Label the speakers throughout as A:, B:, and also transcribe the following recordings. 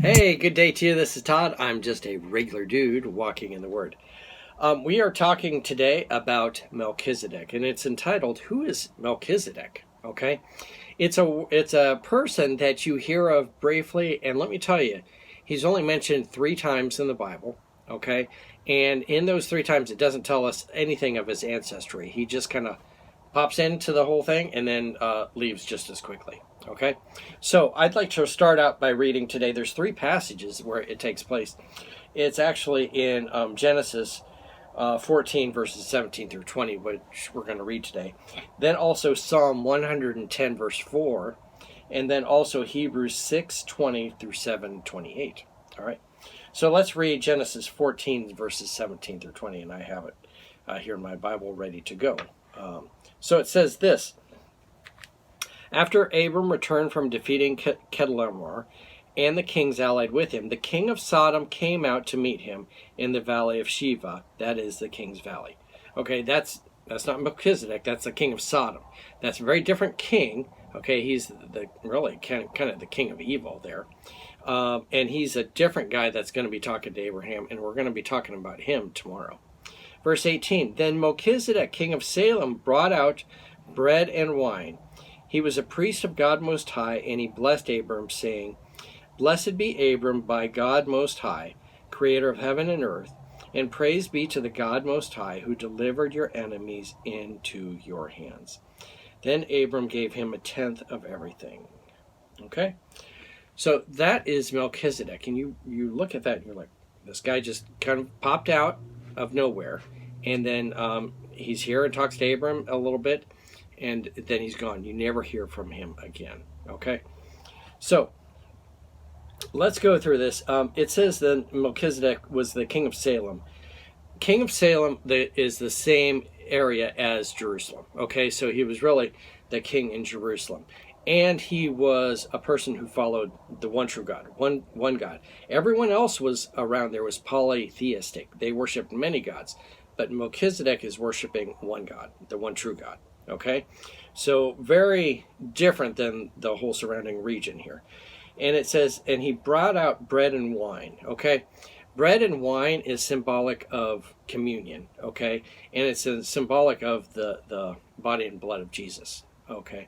A: Hey, good day to you. This is Todd. I'm just a regular dude walking in the Word. We are talking today about Melchizedek, and it's entitled, Who is Melchizedek? Okay, it's a person that you hear of briefly, and let me tell you, he's only mentioned 3 times in the Bible. Okay, and in those 3 times, it doesn't tell us anything of his ancestry. He just kind of pops into the whole thing and then leaves just as quickly. Okay, so I'd like to start out by reading today. There's 3 passages where it takes place. It's actually in Genesis 14 verses 17 through 20, which we're going to read today. Then also Psalm 110 verse 4, and then also Hebrews 6:20 through 7:28. All right, so let's read Genesis 14 verses 17 through 20, and I have it here in my Bible ready to go. So it says this: After Abram returned from defeating Chedorlaomer and the kings allied with him, the king of Sodom came out to meet him in the valley of Sheva. That is the king's valley. Okay, that's not Melchizedek. That's the king of Sodom. That's a very different king. Okay, he's the really kind of the king of evil there, and he's a different guy that's going to be talking to Abraham, and we're going to be talking about him tomorrow. Verse 18: Then Melchizedek, king of Salem, brought out bread and wine. He was a priest of God Most High, and he blessed Abram, saying, Blessed be Abram by God Most High, creator of heaven and earth, and praise be to the God Most High, who delivered your enemies into your hands. Then Abram gave him 1/10 of everything. Okay? So that is Melchizedek, and you look at that and you're like, this guy just kind of popped out of nowhere, and then he's here and talks to Abram a little bit, and then he's gone. You never hear from him again. Okay? So let's go through this. It says that Melchizedek was the king of Salem. King of Salem is the same area as Jerusalem. Okay, so he was really the king in Jerusalem. And he was a person who followed the one true God, one God. Everyone else was around there was polytheistic. They worshipped many gods. But Melchizedek is worshiping one God, the one true God. Okay, so very different than the whole surrounding region here. And it says, and he brought out bread and wine. Okay, bread and wine is symbolic of communion. Okay, and it's symbolic of the body and blood of Jesus. Okay,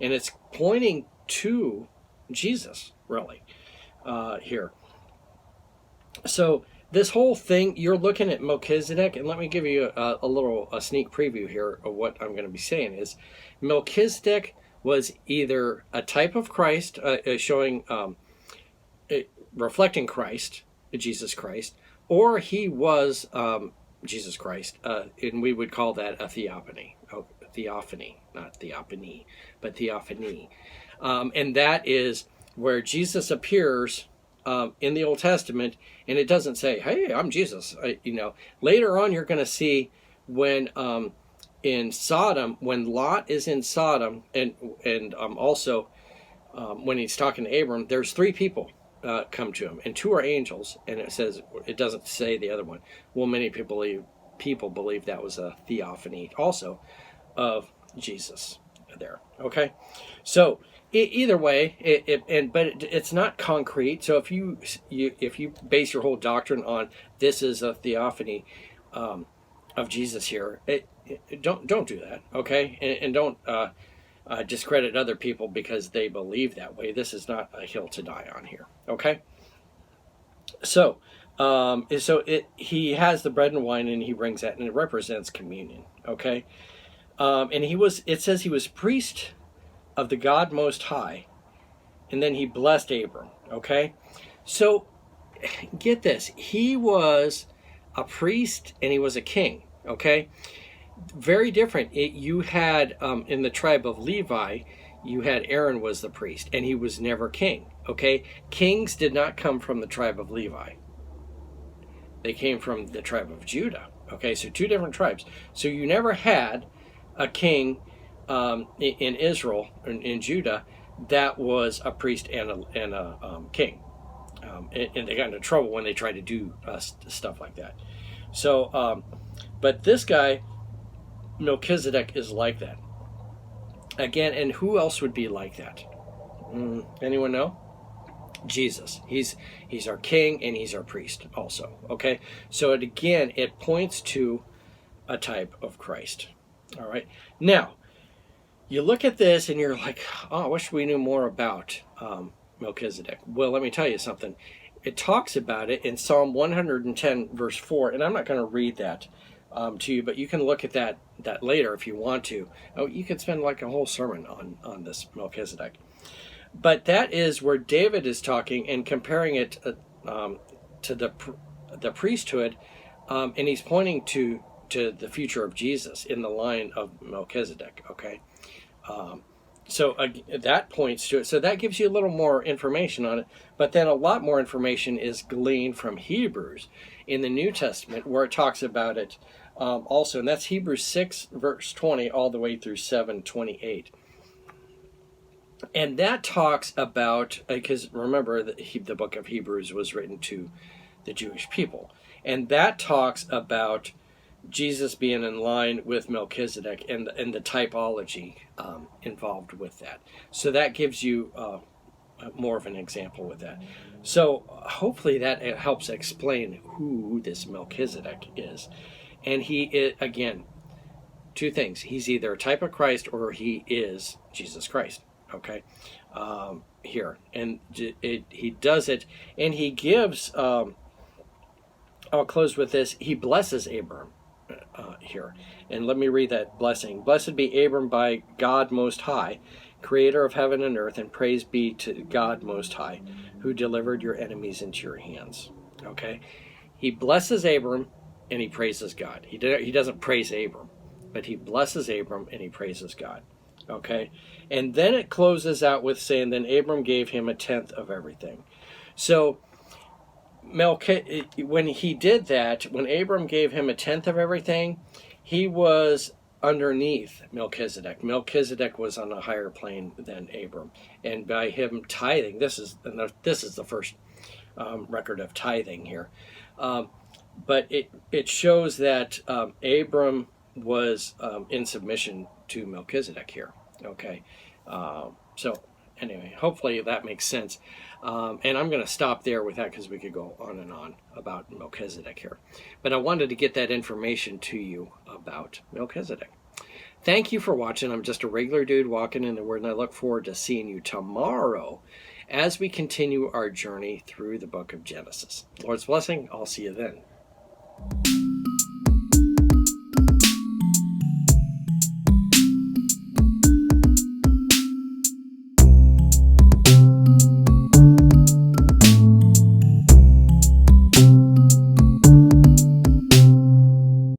A: and it's pointing to Jesus, really, here. So this whole thing, you're looking at Melchizedek, and let me give you a sneak preview here of what I'm going to be saying is Melchizedek was either a type of Christ, showing, reflecting Christ, Jesus Christ, or he was Jesus Christ, and we would call that a theophany. Theophany, not theophany, but theophany. And that is where Jesus appears in the Old Testament, and it doesn't say, hey, I'm Jesus. Later on you're going to see when in Sodom, when Lot is in Sodom, and also when he's talking to Abram, there's 3 people come to him, and 2 are angels, and it doesn't say the other one. Well, many people believe that was a theophany also of Jesus there. Okay, so either way, it's not concrete. So if you base your whole doctrine on this is a theophany of Jesus here, don't do that. Okay, and don't discredit other people because they believe that way. This is not a hill to die on here. Okay, so he has the bread and wine, and he brings that, and it represents communion. Okay, and it says he was priest of the God Most High, and then he blessed Abram. Okay, so get this, he was a priest and he was a king. Okay, very different. You had in the tribe of Levi, you had Aaron was the priest, and he was never king. Okay, kings did not come from the tribe of Levi. They came from the tribe of Judah. Okay, so 2 different tribes. So you never had a king in Israel, in Judah, that was a priest and a king. And they got into trouble when they tried to do stuff like that. So, but this guy, Melchizedek, is like that. Again, and who else would be like that? Anyone know? Jesus. He's our king and he's our priest also. Okay, so it points to a type of Christ. All right, now you look at this and you're like, oh, I wish we knew more about Melchizedek. Well, let me tell you something. It talks about it in Psalm 110 verse 4, and I'm not going to read that to you, but you can look at that later if you want to. Oh, you could spend like a whole sermon on this Melchizedek. But that is where David is talking and comparing it to the priesthood, and he's pointing to the future of Jesus in the line of Melchizedek. Okay, so that points to it. So that gives you a little more information on it. But then a lot more information is gleaned from Hebrews in the New Testament, where it talks about it also, and that's Hebrews 6 verse 20 all the way through 7:28. And that talks about, because remember, the book of Hebrews was written to the Jewish people. And that talks about Jesus being in line with Melchizedek and the typology involved with that. So that gives you more of an example with that. So hopefully that helps explain who this Melchizedek is. And he is, again, two things. He's either a type of Christ or he is Jesus Christ. Okay, here, and he does it, and he gives. I'll close with this. He blesses Abram here, and let me read that blessing. Blessed be Abram by God Most High, Creator of heaven and earth, and praise be to God Most High, who delivered your enemies into your hands. Okay, he blesses Abram, and he praises God. He doesn't praise Abram, but he blesses Abram and he praises God. Okay, and then it closes out with saying, then Abram gave him a tenth of everything. So when he did that, when Abram gave him a tenth of everything, he was underneath Melchizedek. Melchizedek was on a higher plane than Abram, and by him tithing, this is the first record of tithing here, but it shows that Abram was in submission to Melchizedek here. Okay, so anyway, hopefully that makes sense. And I'm going to stop there with that because we could go on and on about Melchizedek here. But I wanted to get that information to you about Melchizedek. Thank you for watching. I'm just a regular dude walking in the Word, and I look forward to seeing you tomorrow as we continue our journey through the book of Genesis. Lord's blessing. I'll see you then.